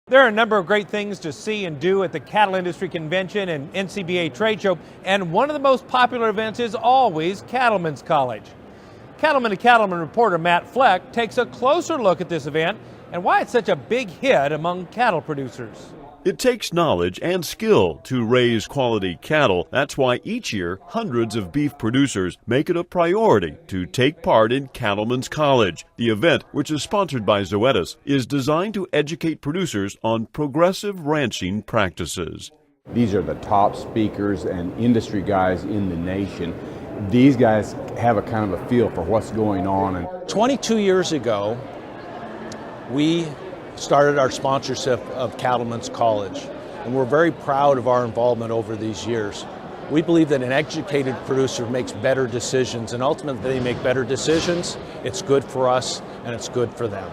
There are a number of great things to see and do at the Cattle Industry Convention and NCBA Trade Show, and one of the most popular events is always Cattlemen's College. Cattleman to Cattleman reporter Matt Fleck takes a closer look at this event and why it's such a big hit among cattle producers. It takes knowledge and skill to raise quality cattle. That's why each year hundreds of beef producers make it a priority to take part in Cattlemen's College. The event, which is sponsored by Zoetis, is designed to educate producers on progressive ranching practices. These are the top speakers and industry guys in the nation. These guys have a kind of a feel for what's going on. 22 years ago, we started our sponsorship of Cattlemen's College, and we're very proud of our involvement over these years. We believe that an educated producer makes better decisions, and ultimately they make better decisions. It's good for us and it's good for them.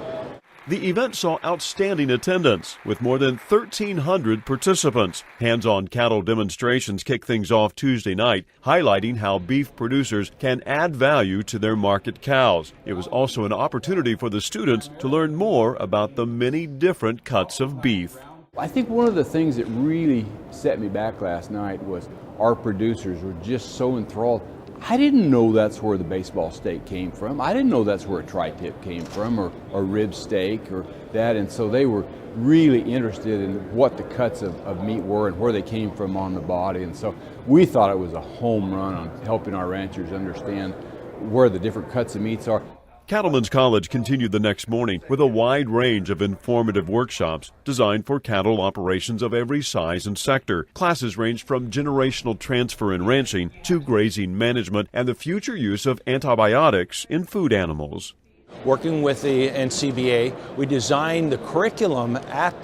The event saw outstanding attendance with more than 1,300 participants. Hands-on cattle demonstrations kick things off Tuesday night, highlighting how beef producers can add value to their market cows. It was also an opportunity for the students to learn more about the many different cuts of beef. I think one of the things that really set me back last night was our producers were just so enthralled. I didn't know that's where the baseball steak came from. I didn't know that's where a tri-tip came from, or rib steak or that. And so they were really interested in what the cuts of meat were and where they came from on the body. And so we thought it was a home run on helping our ranchers understand where the different cuts of meats are. Cattlemen's College continued the next morning with a wide range of informative workshops designed for cattle operations of every size and sector. Classes ranged from generational transfer in ranching to grazing management and the future use of antibiotics in food animals. Working with the NCBA, we designed the curriculum at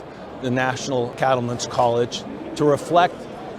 the National Cattlemen's College to reflect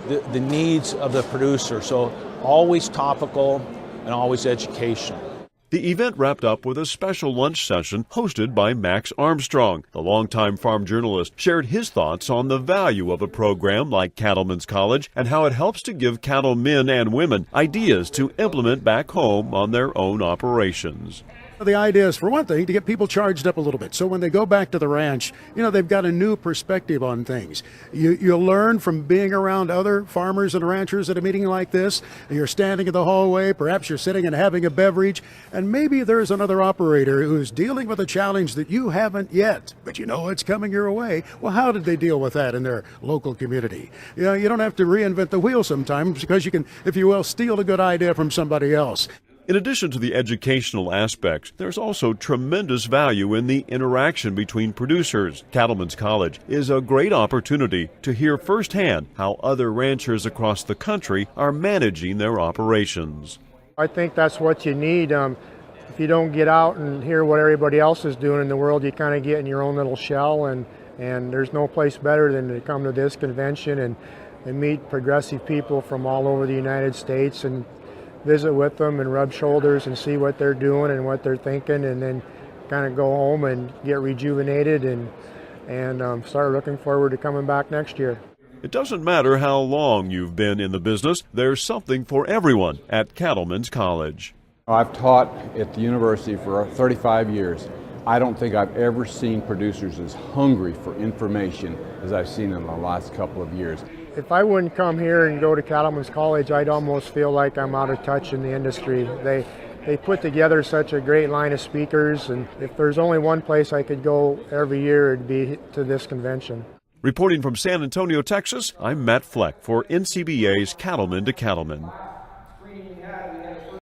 the needs of the producer, so always topical and always educational. The event wrapped up with a special lunch session hosted by Max Armstrong. The longtime farm journalist shared his thoughts on the value of a program like Cattlemen's College and how it helps to give cattle men and women ideas to implement back home on their own operations. The idea is, for one thing, to get people charged up a little bit. So when they go back to the ranch, they've got a new perspective on things. You'll learn from being around other farmers and ranchers at a meeting like this. You're standing in the hallway, perhaps you're sitting and having a beverage, and maybe there's another operator who's dealing with a challenge that you haven't yet, but you know it's coming your way. Well, how did they deal with that in their local community? You don't have to reinvent the wheel sometimes, because you can, if you will, steal a good idea from somebody else. In addition to the educational aspects, there's also tremendous value in the interaction between producers. Cattlemen's College is a great opportunity to hear firsthand how other ranchers across the country are managing their operations. I think that's what you need. If you don't get out and hear what everybody else is doing in the world, you kind of get in your own little shell, and there's no place better than to come to this convention and meet progressive people from all over the United States and visit with them and rub shoulders and see what they're doing and what they're thinking, and then kind of go home and get rejuvenated and start looking forward to coming back next year. It doesn't matter how long you've been in the business, there's something for everyone at Cattlemen's College. I've taught at the university for 35 years. I don't think I've ever seen producers as hungry for information as I've seen in the last couple of years. If I wouldn't come here and go to Cattlemen's College, I'd almost feel like I'm out of touch in the industry. They put together such a great line of speakers, and if there's only one place I could go every year, it'd be to this convention. Reporting from San Antonio, Texas, I'm Matt Fleck for NCBA's Cattlemen to Cattlemen.